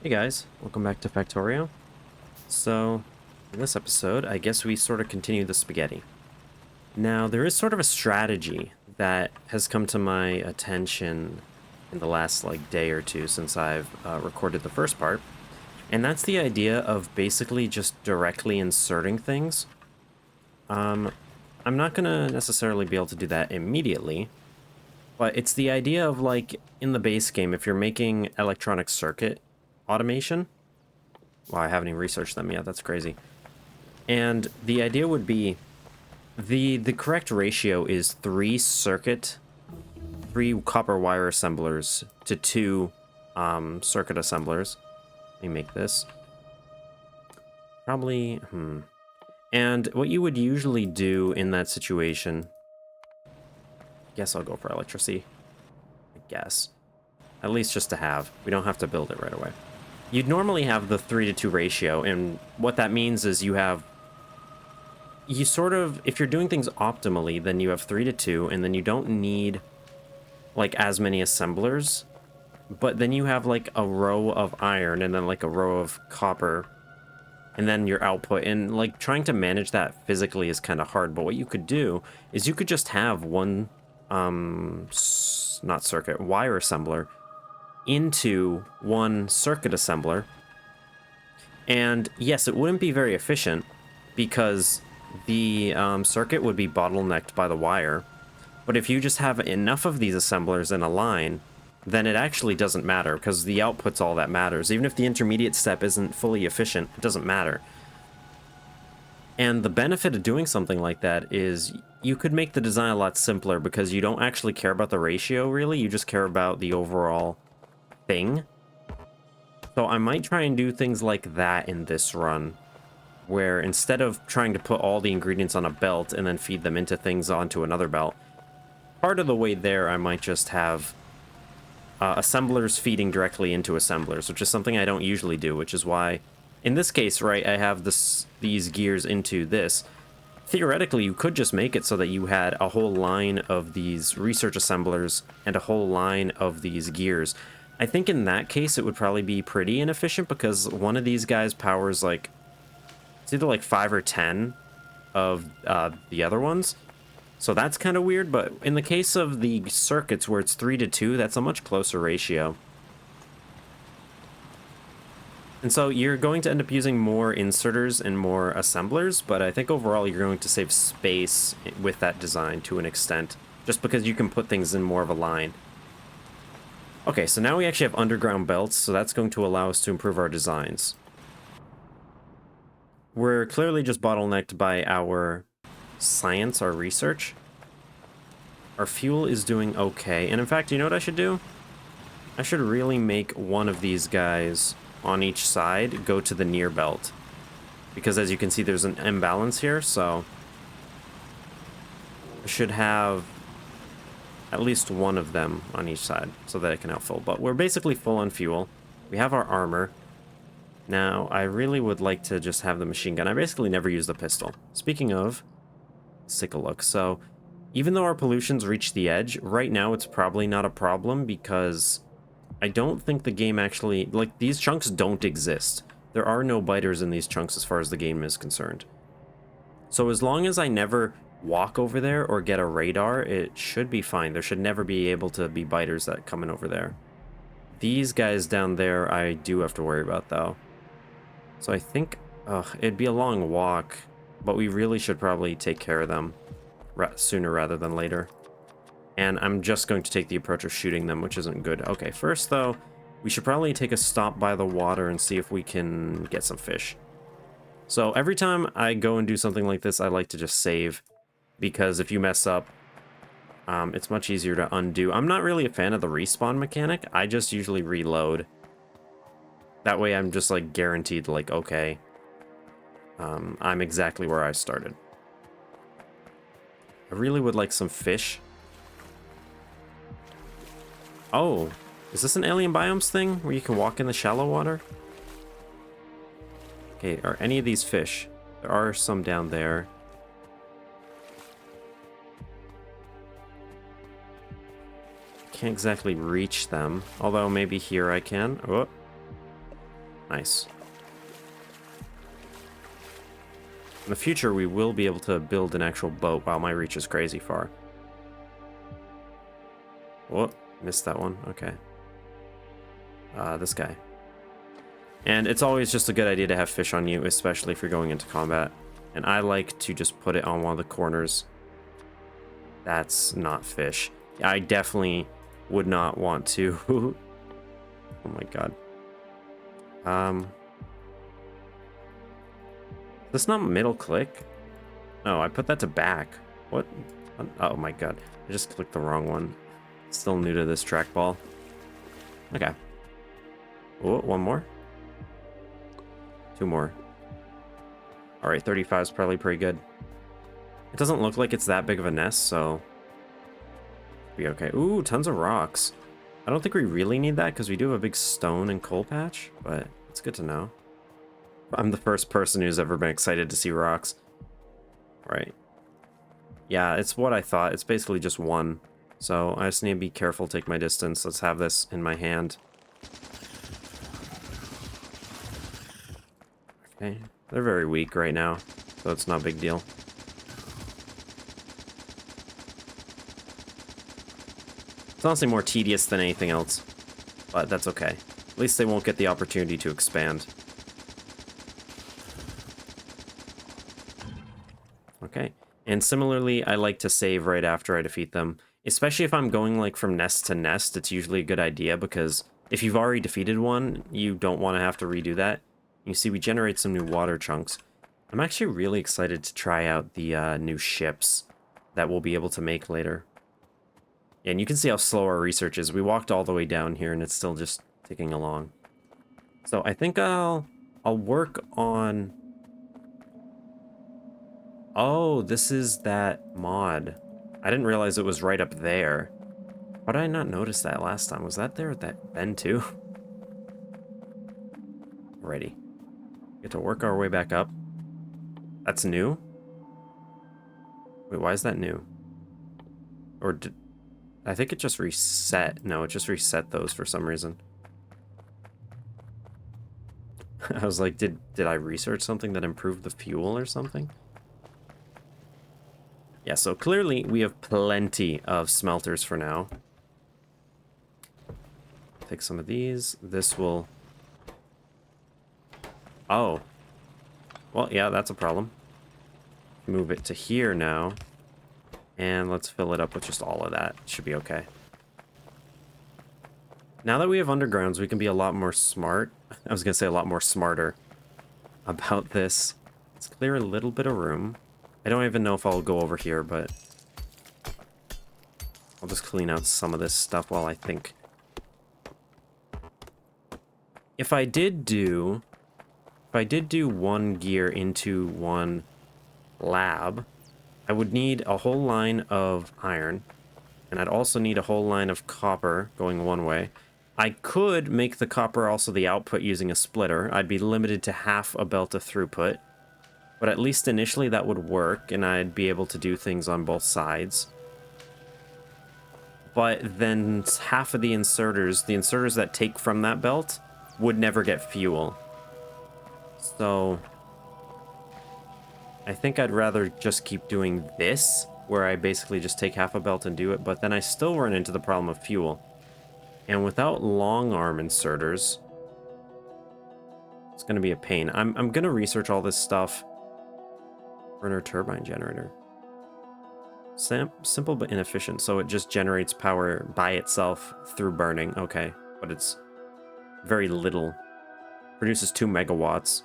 Hey guys, welcome back to Factorio. So, in this episode, I guess we sort of continue the spaghetti. Now, there is sort of a strategy that has come to my attention in the last day or two since I've recorded the first part, and that's the idea of basically just directly inserting things. Um, I'm not gonna necessarily be able to do that immediately, but it's the idea of in the base game, if you're making electronic circuit automation. Wow, I haven't even researched them yet. That's crazy. And the idea would be the correct ratio is three copper wire assemblers to two circuit assemblers. Let me make this. Probably, And what you would usually do in that situation, I guess I'll go for electricity. I guess. At least just to have. We don't have to build it right away. You'd normally have the 3-to-2 ratio, and what that means is you sort of, if you're doing things optimally, then you have 3-to-2, and then you don't need as many assemblers, but then you have a row of iron and then a row of copper, and then your output, and trying to manage that physically is kind of hard. But what you could do is you could just have one not circuit, wire assembler into one circuit assembler. And yes, it wouldn't be very efficient because the circuit would be bottlenecked by the wire. But if you just have enough of these assemblers in a line, then it actually doesn't matter because the output's all that matters. Even if the intermediate step isn't fully efficient, it doesn't matter. And the benefit of doing something like that is you could make the design a lot simpler because you don't actually care about the ratio, really. You just care about the overall thing. So I might try and do things like that in this run, where instead of trying to put all the ingredients on a belt and then feed them into things onto another belt, part of the way there I might just have assemblers feeding directly into assemblers, which is something I don't usually do, which is why, in this case, right, I have these gears into this. Theoretically, you could just make it so that you had a whole line of these research assemblers and a whole line of these gears. I think in that case, it would probably be pretty inefficient because one of these guys powers it's either 5 or 10 of the other ones. So that's kind of weird, but in the case of the circuits where it's 3-to-2, that's a much closer ratio. And so you're going to end up using more inserters and more assemblers, but I think overall you're going to save space with that design to an extent, just because you can put things in more of a line. Okay, so now we actually have underground belts, so that's going to allow us to improve our designs. We're clearly just bottlenecked by our science, our research. Our fuel is doing okay, and in fact, you know what I should do? I should really make one of these guys on each side go to the near belt, because as you can see, there's an imbalance here, so I should have at least one of them on each side so that it can outfill. But we're basically full on fuel. We have our armor. Now, I really would like to just have the machine gun. I basically never use the pistol. Speaking of, let's take a look. So, even though our pollution's reached the edge, right now it's probably not a problem because I don't think the game actually... these chunks don't exist. There are no biters in these chunks as far as the game is concerned. So as long as I never walk over there or get a radar, it should be fine. There should never be able to be biters that come in over there. These guys down there I do have to worry about, though. So I think it'd be a long walk, but we really should probably take care of them sooner rather than later. And I'm just going to take the approach of shooting them, which isn't good. Okay, first, though, we should probably take a stop by the water and see if we can get some fish. So every time I go and do something like this, I like to just save, because if you mess up, it's much easier to undo. I'm not really a fan of the respawn mechanic. I just usually reload. That way I'm just guaranteed okay, I'm exactly where I started. I really would like some fish. Oh, is this an alien biomes thing where you can walk in the shallow water? Okay, are any of these fish? There are some down there. Can't exactly reach them, although maybe here I can. Oh. Nice. In the future, we will be able to build an actual boat. Wow, my reach is crazy far. Whoa, missed that one. Okay. This guy. And it's always just a good idea to have fish on you, especially if you're going into combat. And I like to just put it on one of the corners. That's not fish. I definitely would not want to. Oh my god. That's not middle click. No, I put that to back. What? Oh my god. I just clicked the wrong one. Still new to this trackball. Okay. Oh, one more. Two more. Alright, 35 is probably pretty good. It doesn't look like it's that big of a nest, so... be okay. Ooh, tons of rocks. I don't think we really need that because we do have a big stone and coal patch, but it's good to know. I'm the first person who's ever been excited to see rocks. Right. Yeah, it's what I thought. It's basically just one. So I just need to be careful, take my distance. Let's have this in my hand. Okay. They're very weak right now, so it's not a big deal. It's honestly more tedious than anything else, but that's okay. At least they won't get the opportunity to expand. Okay, and similarly, I like to save right after I defeat them. Especially if I'm going like from nest to nest, it's usually a good idea because if you've already defeated one, you don't want to have to redo that. You see, we generate some new water chunks. I'm actually really excited to try out the new ships that we'll be able to make later. And you can see how slow our research is. We walked all the way down here and it's still just ticking along. So I think I'll work on... Oh, this is that mod. I didn't realize it was right up there. Why did I not notice that last time? Was that there at that bend too? Alrighty. Get to work our way back up. That's new? Wait, why is that new? Or did... I think it just reset. No, it just reset those for some reason. I was like, did I research something that improved the fuel or something? Yeah, so clearly we have plenty of smelters for now. Take some of these. This will... Oh. Well, yeah, that's a problem. Move it to here now. And let's fill it up with just all of that. Should be okay. Now that we have undergrounds, we can be a lot more smart. I was going to say a lot more smarter about this. Let's clear a little bit of room. I don't even know if I'll go over here, but I'll just clean out some of this stuff while I think. If I did do one gear into one lab, I would need a whole line of iron, and I'd also need a whole line of copper going one way. I could make the copper also the output using a splitter. I'd be limited to half a belt of throughput, but at least initially that would work, and I'd be able to do things on both sides. But then half of the inserters that take from that belt, would never get fuel. So I think I'd rather just keep doing this, where I basically just take half a belt and do it, but then I still run into the problem of fuel. And without long arm inserters, it's going to be a pain. I'm going to research all this stuff. Burner turbine generator. Simple but inefficient, so it just generates power by itself through burning. Okay, but it's very little. Produces 2 megawatts.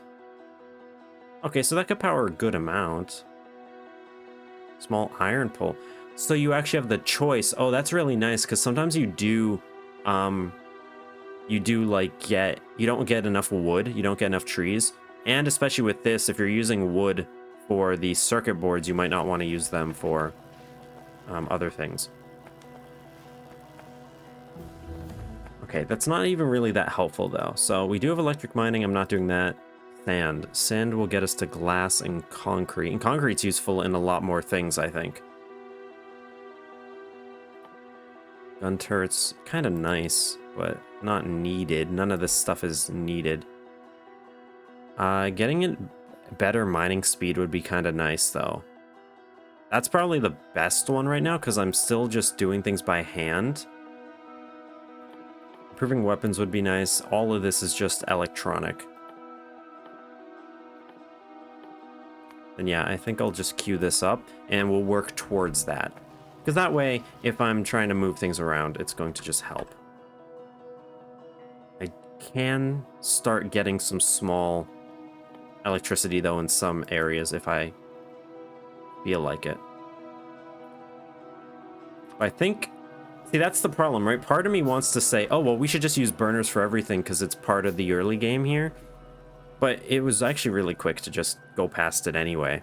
Okay, so that could power a good amount. Small iron pole. So you actually have the choice. Oh, that's really nice, because sometimes you do like you don't get enough wood, you don't get enough trees. And especially with this, if you're using wood for the circuit boards, you might not want to use them for other things. Okay, that's not even really that helpful though. So we do have electric mining, I'm not doing that. Sand. Sand will get us to glass and concrete. And concrete's useful in a lot more things, I think. Gun turrets, kind of nice, but not needed. None of this stuff is needed. Getting it better mining speed would be kind of nice, though. That's probably the best one right now, because I'm still just doing things by hand. Improving weapons would be nice. All of this is just electronic. And yeah, I think I'll just queue this up, and we'll work towards that. Because that way, if I'm trying to move things around, it's going to just help. I can start getting some small electricity, though, in some areas if I feel like it. I think... See, that's the problem, right? Part of me wants to say, oh, well, we should just use burners for everything because it's part of the early game here. But it was actually really quick to just go past it anyway.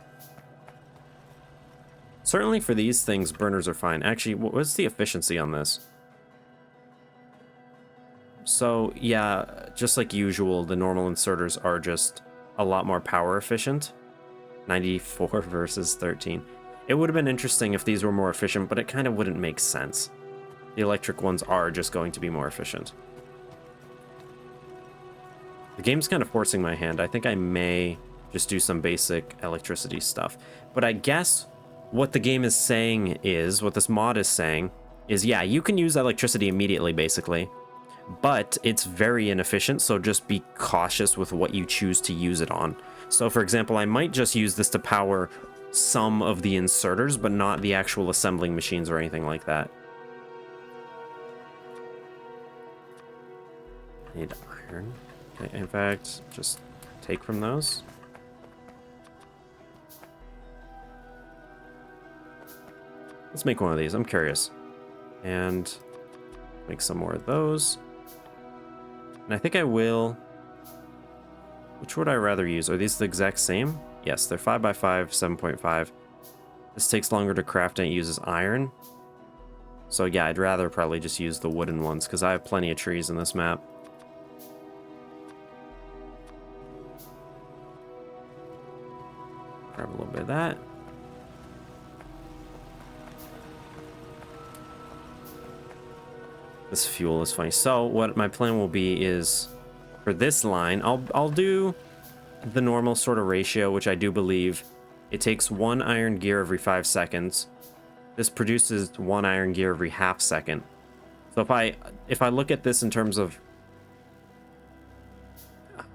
Certainly for these things, burners are fine. Actually, what's the efficiency on this? So, yeah, just like usual, the normal inserters are just a lot more power efficient. 94 versus 13. It would have been interesting if these were more efficient, but it kind of wouldn't make sense. The electric ones are just going to be more efficient. The game's kind of forcing my hand. I think I may just do some basic electricity stuff. But I guess what the game is saying is, what this mod is saying, is yeah, you can use electricity immediately, basically. But it's very inefficient, so just be cautious with what you choose to use it on. So for example, I might just use this to power some of the inserters, but not the actual assembling machines or anything like that. I need iron. Okay, in fact, just take from those. Let's make one of these. I'm curious. And make some more of those. And I think I will... Which would I rather use? Are these the exact same? Yes, they're 5x5, 7.5. This takes longer to craft and it uses iron. So yeah, I'd rather probably just use the wooden ones because I have plenty of trees in this map. Grab a little bit of that. This fuel is funny. So what my plan will be is for this line, I'll do the normal sort of ratio, which I do believe it takes 1 iron gear every 5 seconds. This produces 1 iron gear every half second. So if I look at this in terms of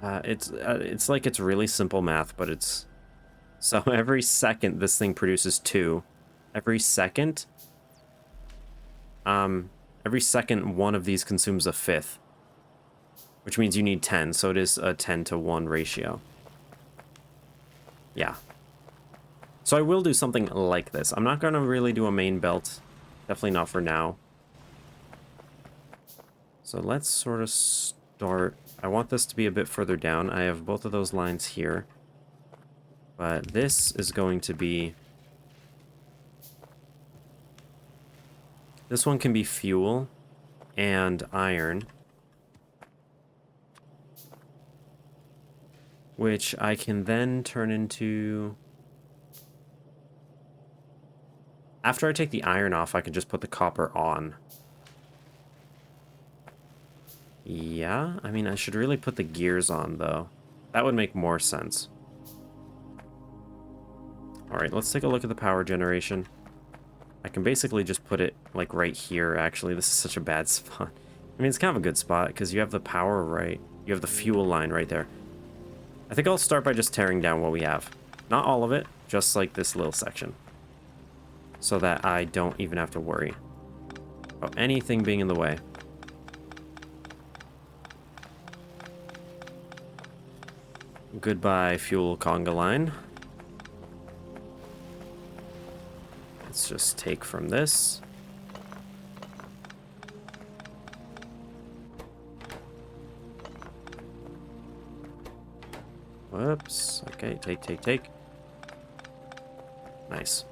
it's like it's really simple math, but it's so every second this thing produces 2. Every second one of these consumes a 5th, which means you need 10, so it is a 10-to-1 ratio. Yeah. So I will do something like this. I'm not going to really do a main belt. Definitely not for now. So let's sort of start. I want this to be a bit further down. I have both of those lines here. But this is going to be... This one can be fuel and iron, which I can then turn into... After I take the iron off, I can just put the copper on. Yeah, I mean, I should really put the gears on, though. That would make more sense. Alright, let's take a look at the power generation. I can basically just put it, like, right here, actually. This is such a bad spot. I mean, it's kind of a good spot, because you have the power right... You have the fuel line right there. I think I'll start by just tearing down what we have. Not all of it, just, like, this little section. So that I don't even have to worry about anything being in the way. Goodbye, fuel conga line. Let's just take from this. Whoops. Okay, take. Nice.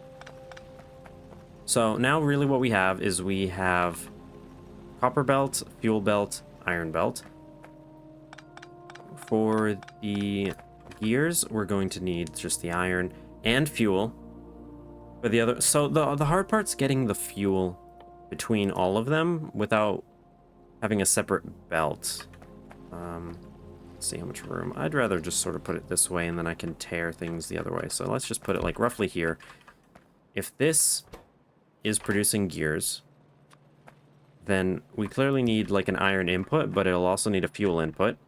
So now really what we have is we have copper belt, fuel belt, iron belt. For the gears, we're going to need just the iron and fuel. For the other, so the hard part's getting the fuel between all of them without having a separate belt. Let's see how much room. I'd rather just sort of put it this way, and then I can tear things the other way. So let's just put it like roughly here. If this is producing gears, then we clearly need like an iron input, but it'll also need a fuel input.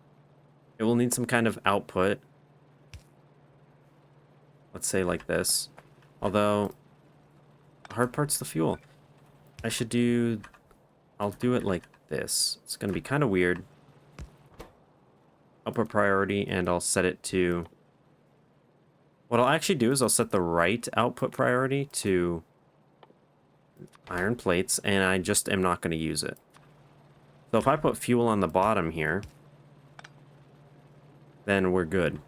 It will need some kind of output. Let's say like this. Although, the hard part's the fuel. I'll do it like this. It's going to be kind of weird. Output priority, and I'll set it to... What I'll actually do is I'll set the right output priority to iron plates, and I just am not going to use it. So if I put fuel on the bottom here, then we're good.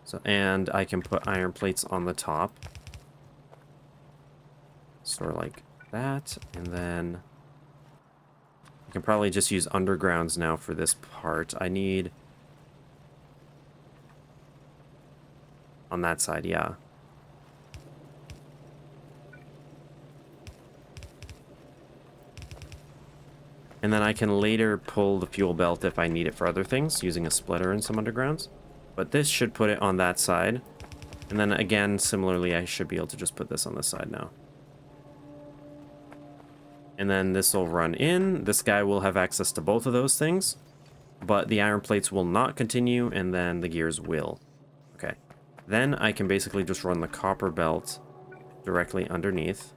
So, and I can put iron plates on the top. Sort of like that, and then I can probably just use undergrounds now for this part. I need... On that side, yeah. And then I can later pull the fuel belt if I need it for other things, using a splitter and some undergrounds. But this should put it on that side. And then again, similarly, I should be able to just put this on this side now. And then this will run in. This guy will have access to both of those things. But the iron plates will not continue, and then the gears will. Okay. Then I can basically just run the copper belt directly underneath.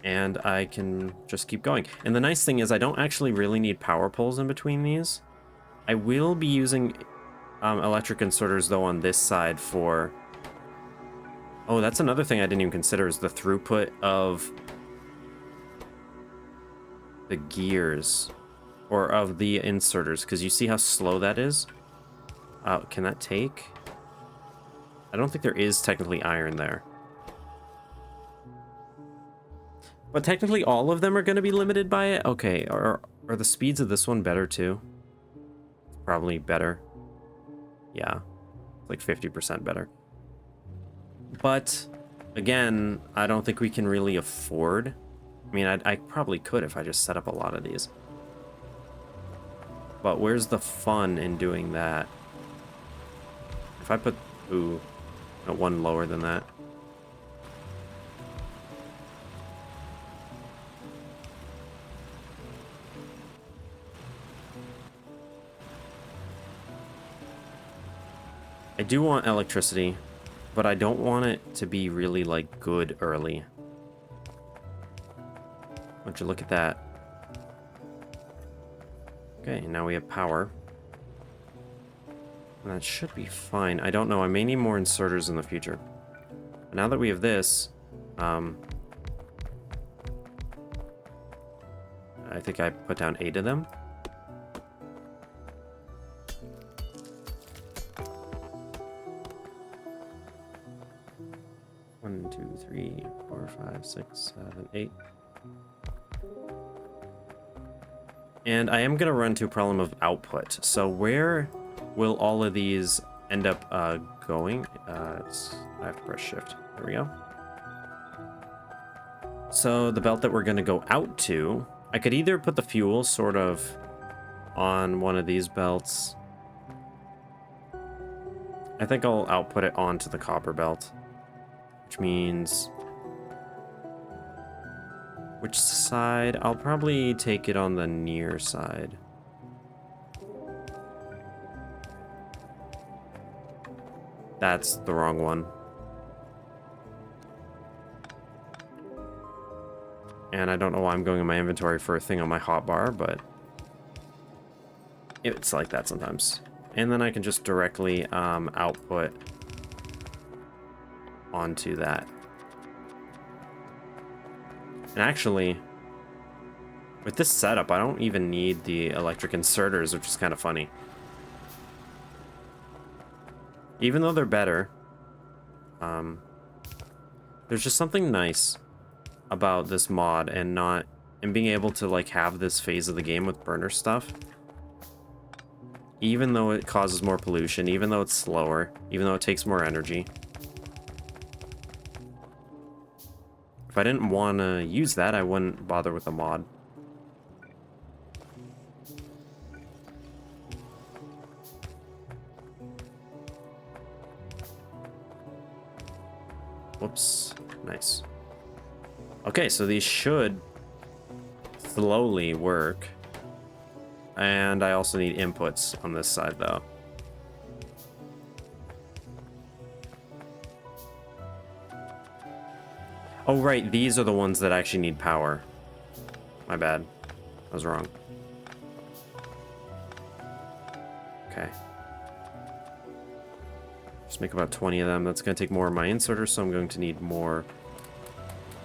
And I can just keep going. And the nice thing is I don't actually really need power poles in between these. I will be using electric inserters, though, on this side for... Oh, that's another thing I didn't even consider, is the throughput of the gears. Or of the inserters, because you see how slow that is? Can that take? I don't think there is technically iron there. But technically all of them are going to be limited by it? Okay, are the speeds of this one better too? Probably better. Yeah, like 50% better. But, again, I don't think we can really afford... I mean, I probably could if I just set up a lot of these. But where's the fun in doing that? If I put... Ooh, no, one lower than that. I do want electricity, but I don't want it to be really, like, good early. Would you look at that? Okay, now we have power. And that should be fine. I don't know, I may need more inserters in the future. But now that we have this, I think I put down 8 of them. One, two, three, 4, 5, 6, 7, 8. And I am going to run into a problem of output. So where will all of these end up going? I have to press shift. There we go. So the belt that we're going to go out to, I could either put the fuel sort of on one of these belts. I think I'll output it onto the copper belt, which means... Which side? I'll probably take it on the near side. That's the wrong one. And I don't know why I'm going in my inventory for a thing on my hotbar, but it's like that sometimes. And then I can just directly output onto that. And actually, with this setup, I don't even need the electric inserters, which is kind of funny. Even though they're better, there's just something nice about this mod and being able to like have this phase of the game with burner stuff. Even though it causes more pollution, even though it's slower, even though it takes more energy. If I didn't want to use that, I wouldn't bother with the mod. Whoops. Nice. Okay, so these should slowly work. And I also need inputs on this side, though. Oh, right. These are the ones that actually need power. My bad. I was wrong. Okay. Just make about 20 of them. That's going to take more of my inserters, so I'm going to need more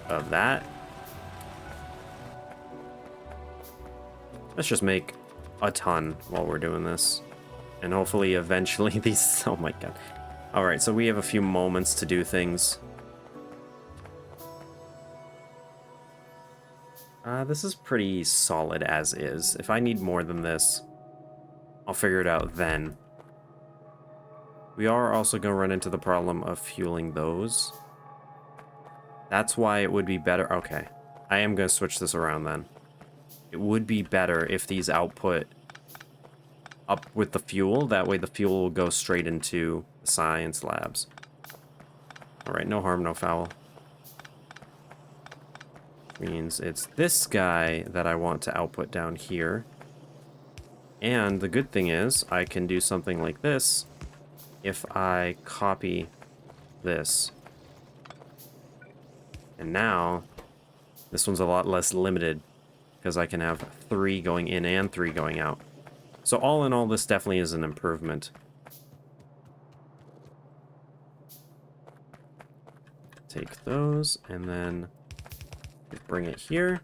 of that. Let's just make a ton while we're doing this. And hopefully eventually these... Oh my god. Alright, so we have a few moments to do things. This is pretty solid as is. If I need more than this, I'll figure it out then. We are also going to run into the problem of fueling those. That's why it would be better... Okay, I am going to switch this around then. It would be better if these output up with the fuel. That way the fuel will go straight into the science labs. Alright, no harm, no foul. Means it's this guy that I want to output down here. And the good thing is I can do something like this if I copy this. And now this one's a lot less limited because I can have 3 going in and 3 going out. So all in all, this definitely is an improvement. Take those and then bring it here.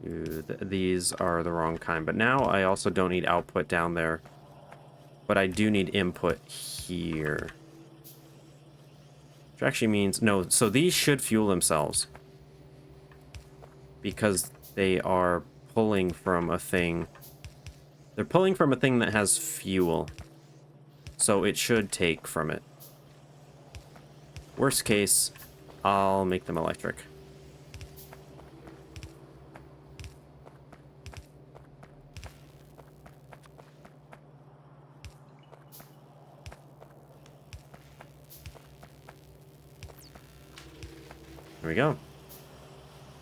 These are the wrong kind, but now I also don't need output down there, but I do need input here. Which actually means, no, so these should fuel themselves because they are pulling from a thing. They're pulling from a thing that has fuel. So it should take from it. Worst case, I'll make them electric. There we go.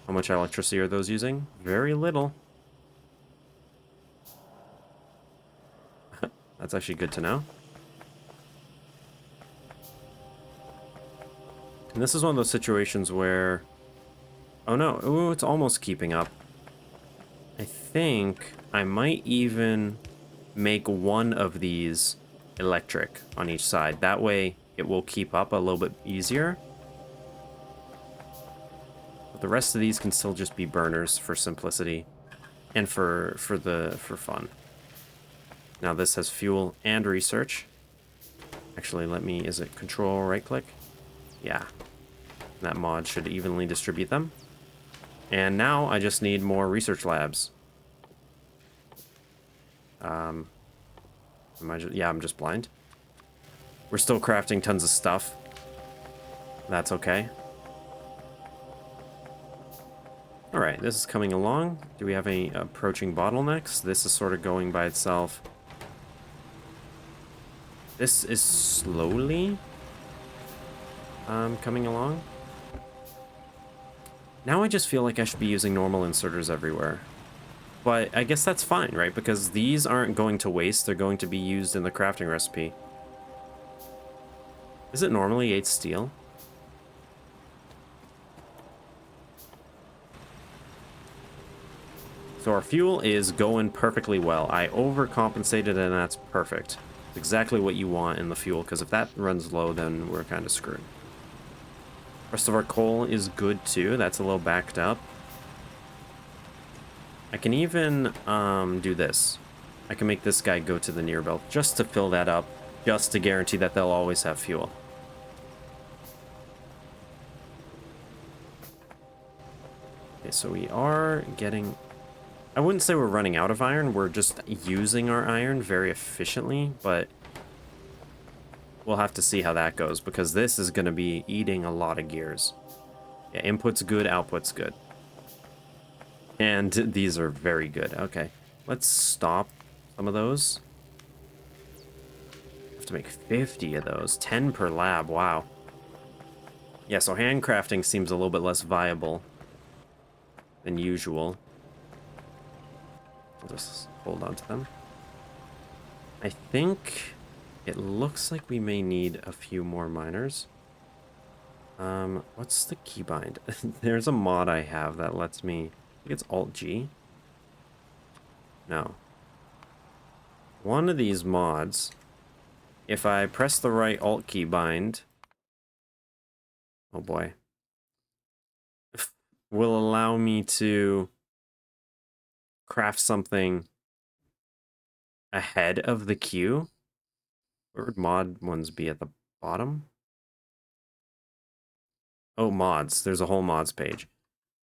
How much electricity are those using? Very little. That's actually good to know. And this is one of those situations where... Oh no, ooh, it's almost keeping up. I think I might even make one of these electric on each side. That way it will keep up a little bit easier. But the rest of these can still just be burners for simplicity and for fun. Now this has fuel and research. Actually, let me... Is it control right click? Yeah. That mod should evenly distribute them. And now I just need more research labs. Am I just... Yeah, I'm just blind. We're still crafting tons of stuff. That's okay. Alright, this is coming along. Do we have any approaching bottlenecks? This is sort of going by itself. This is slowly coming along. Now I just feel like I should be using normal inserters everywhere. But I guess that's fine, right? Because these aren't going to waste. They're going to be used in the crafting recipe. Is it normally 8 steel? So our fuel is going perfectly well. I overcompensated and that's perfect. It's exactly what you want in the fuel, because if that runs low, then we're kind of screwed. Rest of our coal is good too. That's a little backed up. I can even do this. I can make this guy go to the near belt just to fill that up, just to guarantee that they'll always have fuel. Okay, so we are getting... I wouldn't say we're running out of iron. We're just using our iron very efficiently, but we'll have to see how that goes, because this is going to be eating a lot of gears. Yeah, input's good, output's good. And these are very good. Okay, let's stop some of those. Have to make 50 of those. 10 per lab, wow. Yeah, so handcrafting seems a little bit less viable than usual. I'll just hold on to them. I think it looks like we may need a few more miners. What's the keybind? There's a mod I have that lets me... I think it's Alt-G. No. One of these mods, if I press the right Alt keybind... Oh boy. Will allow me to craft something ahead of the queue. Where would mod ones be, at the bottom? Oh, mods. There's a whole mods page.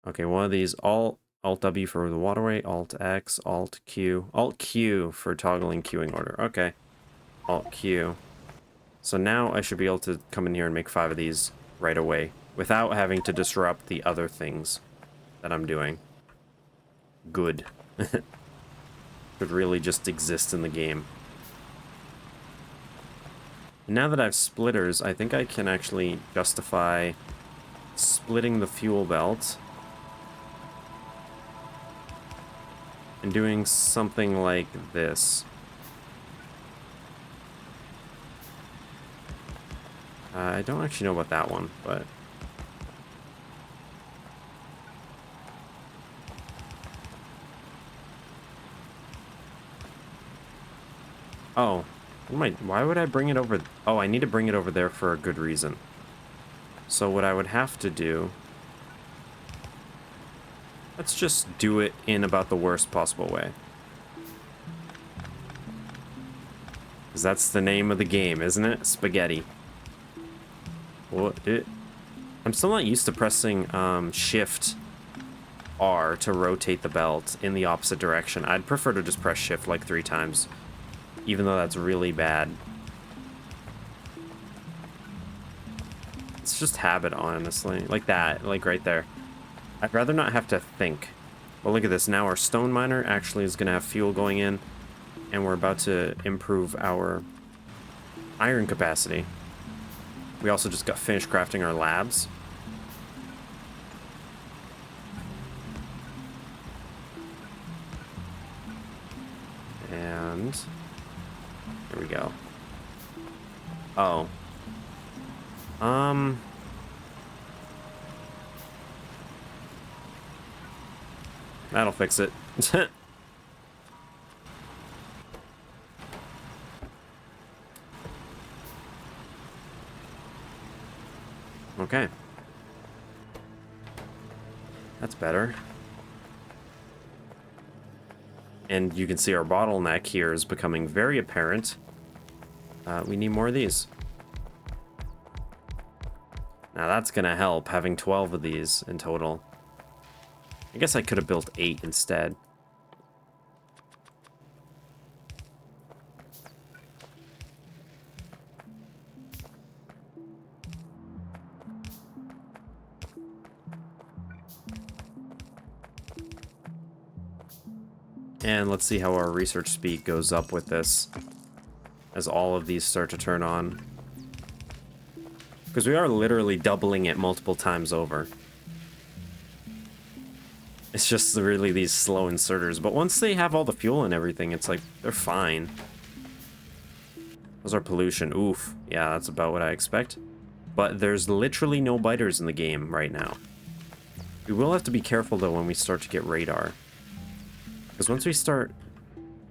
Okay, one of these, Alt W for the waterway, Alt X, Alt Q. Alt Q for toggling queuing order. Okay. Alt Q. So now I should be able to come in here and make 5 of these right away without having to disrupt the other things that I'm doing. Good. Could really just exist in the game. And now that I have splitters, I think I can actually justify splitting the fuel belt and doing something like this. I don't actually know about that one, but... Oh, why would I bring it over? Oh, I need to bring it over there for a good reason. So what I would have to do... Let's just do it in about the worst possible way. Because that's the name of the game, isn't it? Spaghetti. What? I'm still not used to pressing Shift R to rotate the belt in the opposite direction. I'd prefer to just press Shift like 3 times. Even though that's really bad. It's just habit, honestly. Like that, like right there. I'd rather not have to think. Well, look at this. Now our stone miner actually is going to have fuel going in. And we're about to improve our iron capacity. We also just got finished crafting our labs. And... there we go. Oh. That'll fix it. Okay. That's better. And you can see our bottleneck here is becoming very apparent. We need more of these. Now that's gonna help, having 12 of these in total. I guess I could have built 8 instead. And let's see how our research speed goes up with this, as all of these start to turn on. Because we are literally doubling it multiple times over. It's just really these slow inserters, but once they have all the fuel and everything, it's like, they're fine. Those are pollution. Oof. Yeah, that's about what I expect. But there's literally no biters in the game right now. We will have to be careful, though, when we start to get radar. Because once we start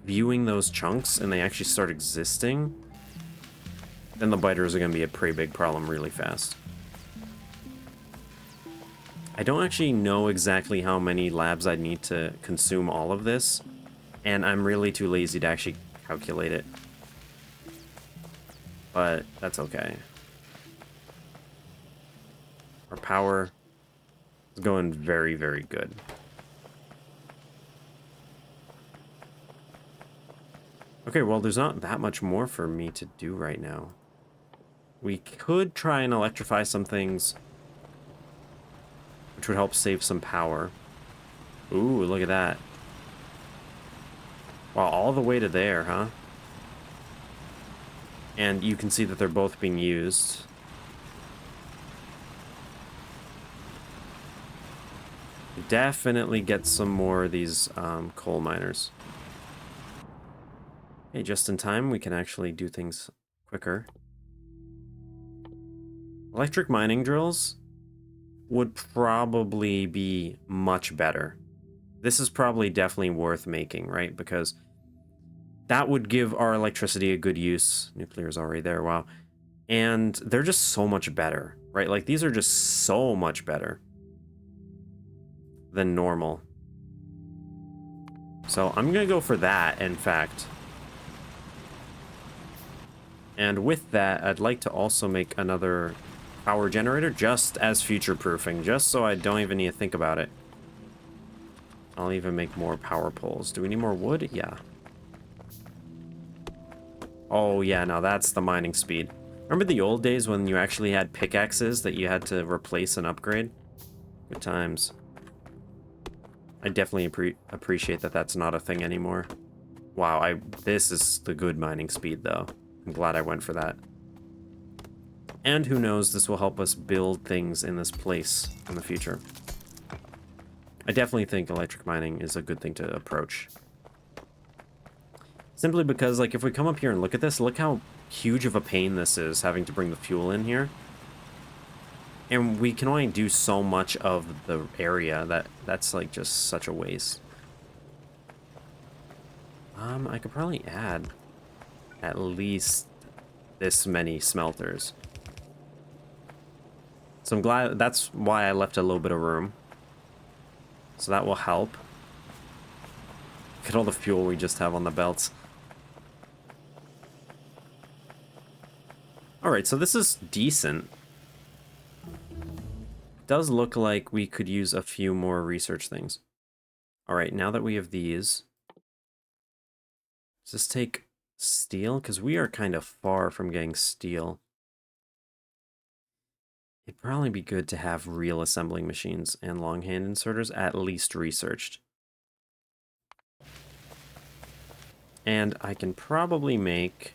viewing those chunks and they actually start existing, then the biters are going to be a pretty big problem really fast. I don't actually know exactly how many labs I'd need to consume all of this, and I'm really too lazy to actually calculate it. But that's okay. Our power is going very, very good. Okay, well, there's not that much more for me to do right now. We could try and electrify some things, which would help save some power. Ooh, look at that. Wow, all the way to there, huh? And you can see that they're both being used. Definitely get some more of these coal miners. Hey, just in time, we can actually do things quicker. Electric mining drills would probably be much better. This is probably definitely worth making, right? Because that would give our electricity a good use. Nuclear is already there, wow. And they're just so much better, right? Like, these are just so much better than normal. So I'm gonna go for that, in fact. And with that, I'd like to also make another power generator just as future-proofing, just so I don't even need to think about it. I'll even make more power poles. Do we need more wood? Yeah. Oh, yeah, no, that's the mining speed. Remember the old days when you actually had pickaxes that you had to replace and upgrade? Good times. I definitely appreciate that that's not a thing anymore. Wow, this is the good mining speed, though. I'm glad I went for that. And who knows, this will help us build things in this place in the future. I definitely think electric mining is a good thing to approach. Simply because, like, if we come up here and look at this, look how huge of a pain this is, having to bring the fuel in here. And we can only do so much of the area. That's like just such a waste. I could probably add at least this many smelters. So I'm glad, that's why I left a little bit of room. So that will help. Look at all the fuel we just have on the belts. Alright, so this is decent. Does look like we could use a few more research things. Alright, now that we have these, does this take steel? Because we are kind of far from getting steel. It'd probably be good to have real assembling machines and longhand inserters at least researched. And I can probably make...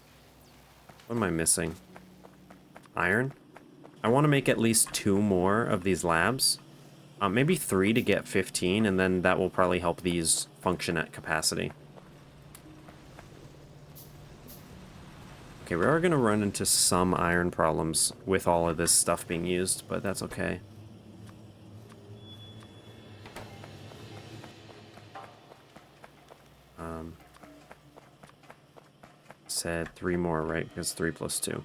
What am I missing? Iron? I want to make at least 2 more of these labs. Maybe 3 to get 15, and then that will probably help these function at capacity. Okay, we are going to run into some iron problems with all of this stuff being used, but that's okay. Said 3 more, right? Because 3 plus 2.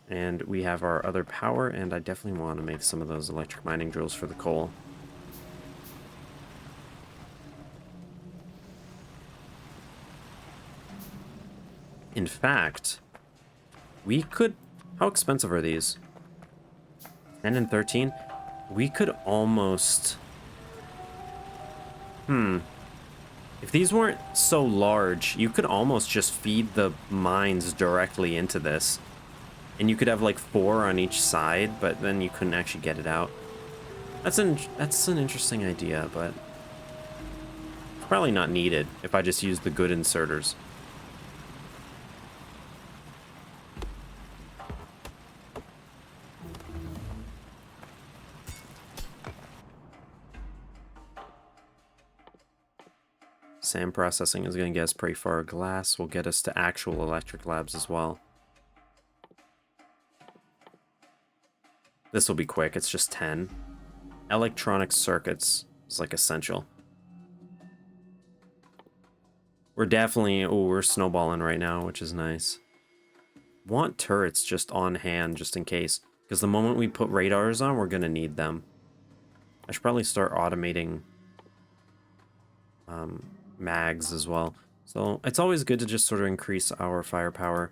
And we have our other power, and I definitely want to make some of those electric mining drills for the coal. In fact, we could... How expensive are these? 10 and 13? We could almost... If these weren't so large, you could almost just feed the mines directly into this. And you could have like 4 on each side, but then you couldn't actually get it out. That's an interesting idea, but it's probably not needed if I just use the good inserters. Sand processing is going to get us pretty far. Glass will get us to actual electric labs as well. This will be quick. It's just 10. Electronic circuits is like essential. We're definitely... Oh, we're snowballing right now, which is nice. Want turrets just on hand, just in case. Because the moment we put radars on, we're going to need them. I should probably start automating mags as well. So it's always good to just sort of increase our firepower.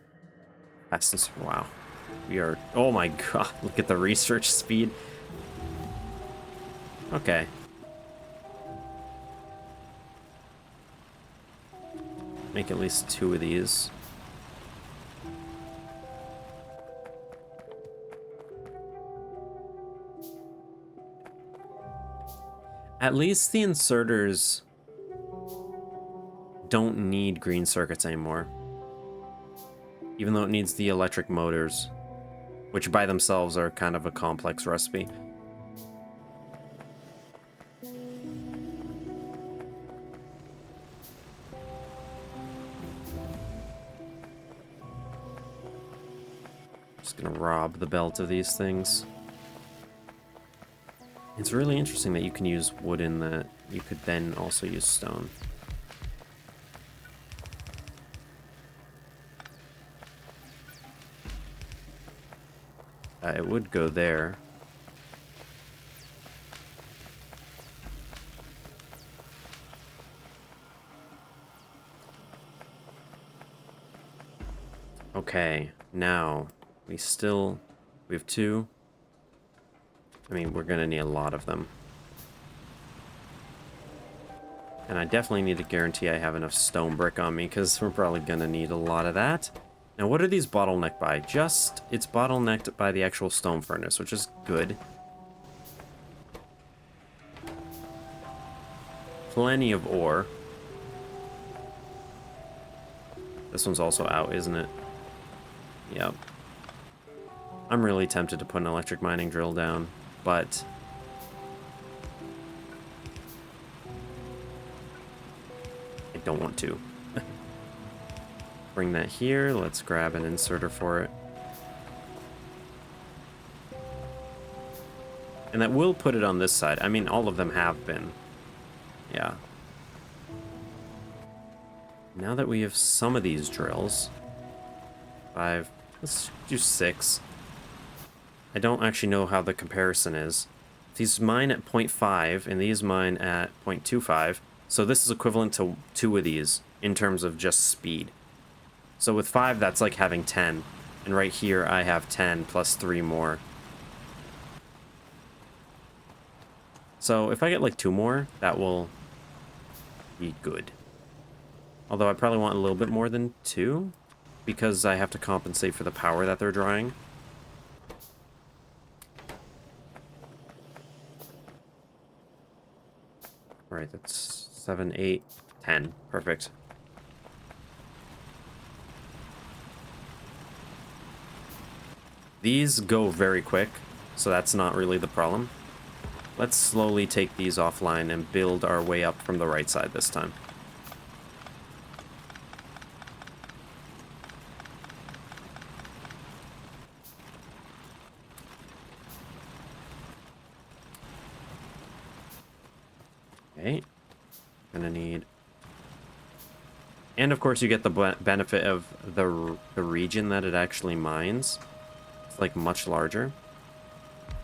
Fastness. Wow. We are... Oh my god, look at the research speed. Okay. Make at least 2 of these. At least the inserters don't need green circuits anymore. Even though it needs the electric motors, which by themselves are kind of a complex recipe. Just gonna rob the belt of these things. It's really interesting that you can use wood in that. You could then also use stone. It would go there. Okay, now we have two. I mean, we're gonna need a lot of them. And I definitely need to guarantee I have enough stone brick on me, because we're probably gonna need a lot of that. Now, what are these bottlenecked by? It's bottlenecked by the actual stone furnace, which is good. Plenty of ore. This one's also out, isn't it? Yep. I'm really tempted to put an electric mining drill down, but I don't want to. Bring that here. Let's grab an inserter for it. And that will put it on this side. I mean, all of them have been. Yeah. Now that we have some of these drills, 5, let's do 6. I don't actually know how the comparison is. These mine at 0.5 and these mine at 0.25. So this is equivalent to 2 of these in terms of just speed. So with 5, that's like having 10. And right here, I have 10 plus 3 more. So if I get like 2 more, that will be good. Although I probably want a little bit more than 2, because I have to compensate for the power that they're drawing. Right, that's 7, 8, 10. Perfect. These go very quick, so that's not really the problem. Let's slowly take these offline and build our way up from the right side this time. Okay. Gonna need... And of course you get the benefit of the region that it actually mines. It's like much larger.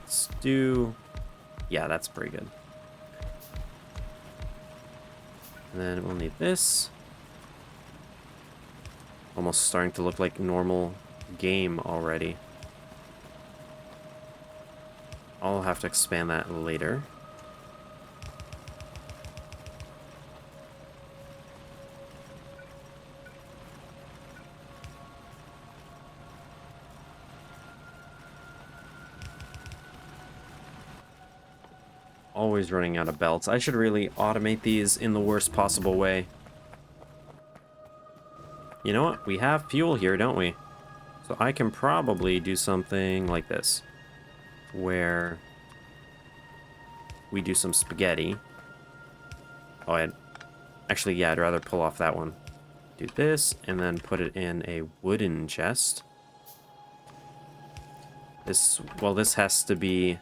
Let's do... Yeah, that's pretty good. And then we'll need this. Almost starting to look like normal game already. I'll have to expand that later. Always running out of belts. I should really automate these in the worst possible way. You know what? We have fuel here, don't we? So I can probably do something like this, where we do some spaghetti. Oh, actually, yeah, I'd rather pull off that one. Do this, and then put it in a wooden chest. Well, this has to be...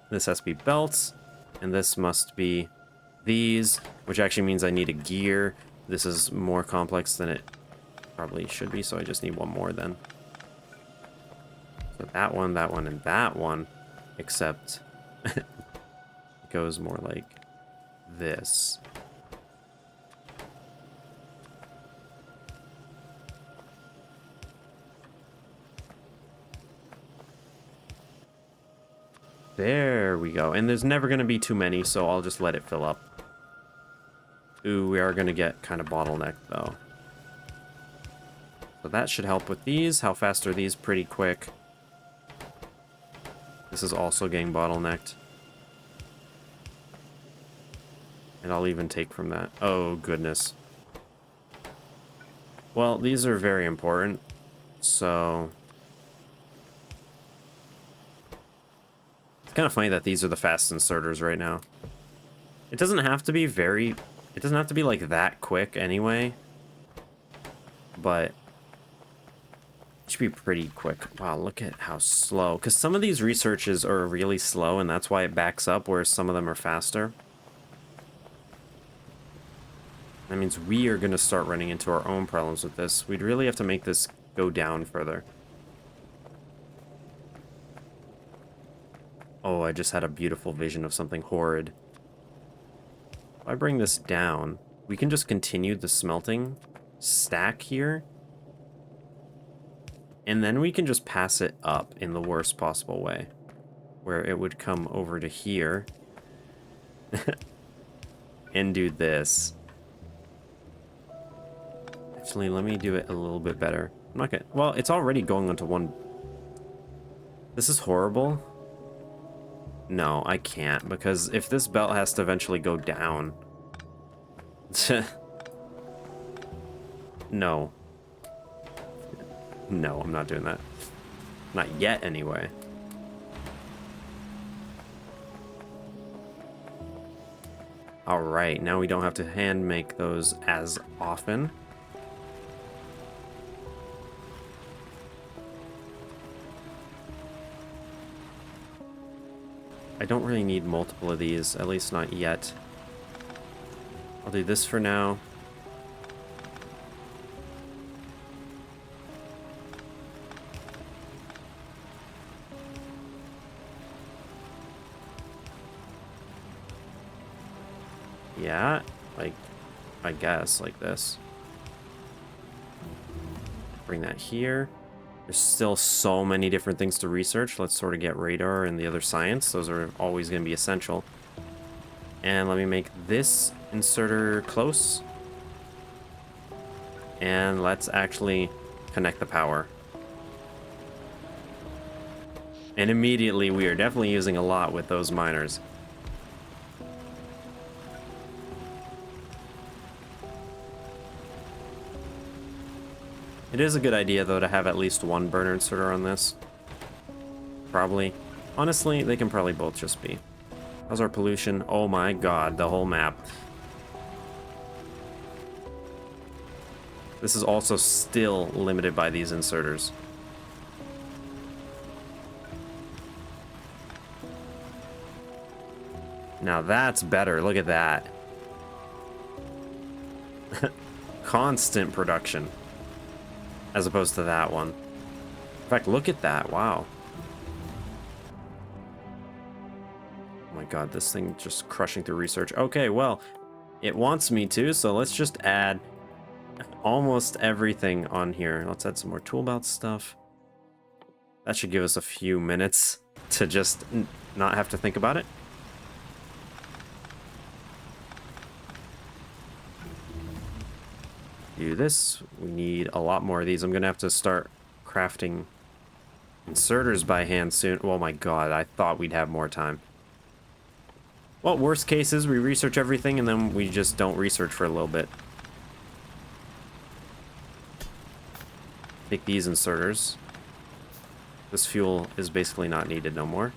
This has to be belts, and this must be these, which actually means I need a gear. This is more complex than it probably should be, so I just need one more then. So that one, and that one, except it goes more like this. There we go. And there's never going to be too many, so I'll just let it fill up. Ooh, we are going to get kind of bottlenecked, though. So that should help with these. How fast are these? Pretty quick. This is also getting bottlenecked. And I'll even take from that. Oh, goodness. Well, these are very important. So... It's kind of funny that these are the fast inserters right now. It doesn't have to be very... It doesn't have to be, like, that quick anyway. But... It should be pretty quick. Wow, look at how slow. Because some of these researches are really slow, and that's why it backs up, whereas some of them are faster. That means we are going to start running into our own problems with this. We'd really have to make this go down further. Oh, I just had a beautiful vision of something horrid. If I bring this down, we can just continue the smelting stack here. And then we can just pass it up in the worst possible way. Where it would come over to here. And do this. Actually, let me do it a little bit better. I'm not gonna... Well, it's already going onto one... This is horrible. No, I can't, because if this belt has to eventually go down... No. No, I'm not doing that. Not yet, anyway. Alright, now we don't have to hand make those as often. I don't really need multiple of these, at least not yet. I'll do this for now. Yeah, like, I guess, like this. Bring that here. There's still so many different things to research. Let's sort of get radar and the other science. Those are always going to be essential. And let me make this inserter close. And let's actually connect the power. And immediately we are definitely using a lot with those miners. It is a good idea, though, to have at least one burner inserter on this. Probably. Honestly, they can probably both just be. How's our pollution? Oh my god, the whole map. This is also still limited by these inserters. Now that's better. Look at that. Constant production. As opposed to that one. In fact, look at that. Wow. Oh my god, this thing just crushing through research. Okay, well, it wants me to, so let's just add almost everything on here. Let's add some more tool belt stuff. That should give us a few minutes to just not have to think about it. Do this. We need a lot more of these. I'm gonna have to start crafting inserters by hand soon. Oh my god, I thought we'd have more time. Well, worst case is we research everything and then we just don't research for a little bit. Take these inserters. This fuel is basically not needed no more.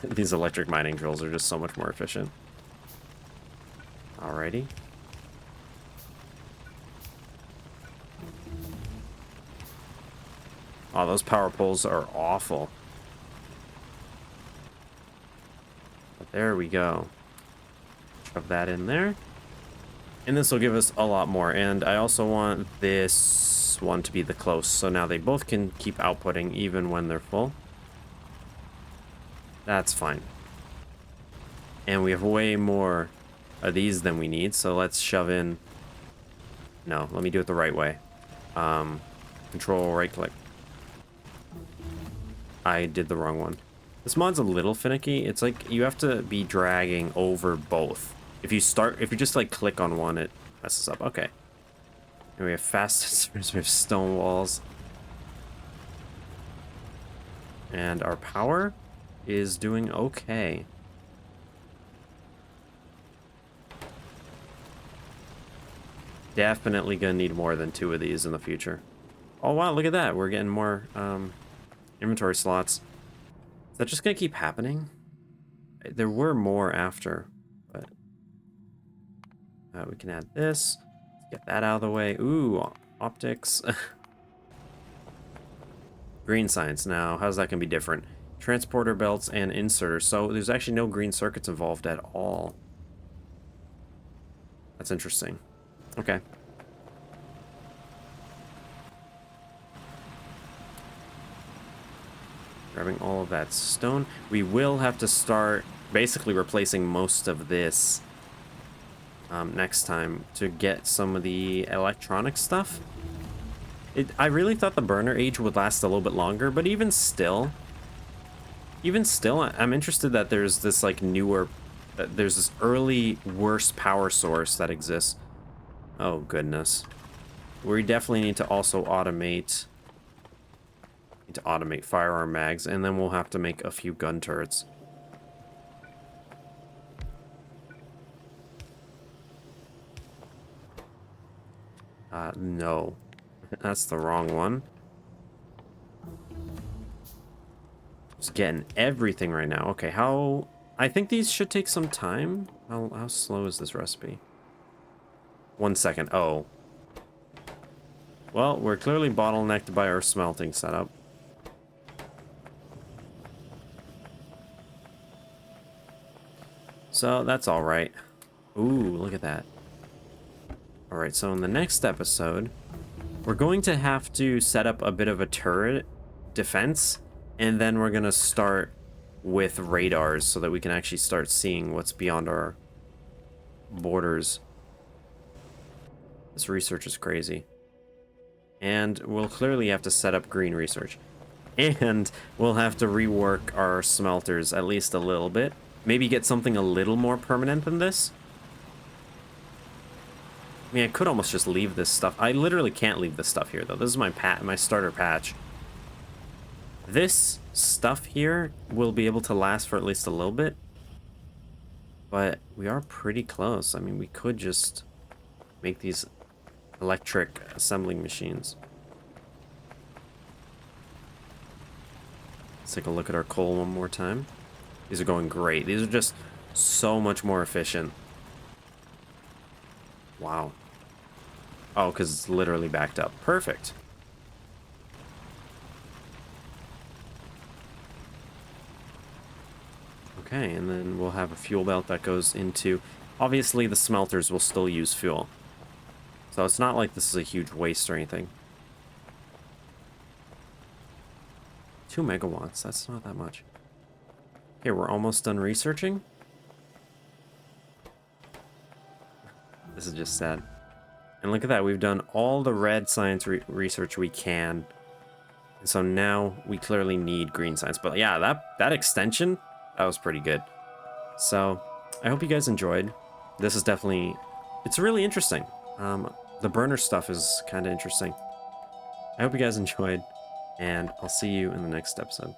These electric mining drills are just so much more efficient. Alrighty. Oh, those power poles are awful. But there we go. Shove that in there. And this will give us a lot more. And I also want this one to be the close. So now they both can keep outputting even when they're full. That's fine. And we have way more of these than we need, so let's shove in... No, let me do it the right way. Control right click. I did the wrong one. This mod's a little finicky. It's like you have to be dragging over both. If you just like click on one, it messes up. Okay. And we have fast we have stone walls. And our power is doing okay. Definitely gonna need more than 2 of these in the future. Oh wow, look at that. We're getting more inventory slots. Is that just gonna keep happening? There were more after, but we can add this. Let's get that out of the way. Ooh, optics. Green science now. How's that gonna be different? Transporter belts and inserters. So there's actually no green circuits involved at all. That's interesting. Okay. Grabbing all of that stone. We will have to start basically replacing most of this next time to get some of the electronic stuff. I really thought the burner age would last a little bit longer, but even still, I'm interested that there's this like newer, there's this early worse power source that exists. Oh goodness. We definitely need to also automate firearm mags, and then we'll have to make a few gun turrets. No. That's the wrong one. Just getting everything right now. Okay, how... I think these should take some time. How slow is this recipe? 1 second. Oh. Well, we're clearly bottlenecked by our smelting setup. So, that's alright. Ooh, look at that. Alright, so in the next episode, we're going to have to set up a bit of a turret defense, and then we're going to start with radars so that we can actually start seeing what's beyond our borders. This research is crazy. And we'll clearly have to set up green research. And we'll have to rework our smelters at least a little bit. Maybe get something a little more permanent than this. I mean, I could almost just leave this stuff. I literally can't leave this stuff here, though. This is my starter patch. This stuff here will be able to last for at least a little bit. But we are pretty close. I mean, we could just make these electric assembling machines. Let's take a look at our coal one more time. These are going great. These are just so much more efficient. Wow. Oh, because it's literally backed up. Perfect. Okay, and then we'll have a fuel belt that goes into... Obviously, the smelters will still use fuel. So it's not like this is a huge waste or anything. 2 megawatts, that's not that much. Okay, we're almost done researching. This is just sad. And look at that, we've done all the red science research we can. And so now we clearly need green science. But yeah, that extension, that was pretty good. So I hope you guys enjoyed. This is definitely, it's really interesting. The burner stuff is kind of interesting. I hope you guys enjoyed, and I'll see you in the next episode.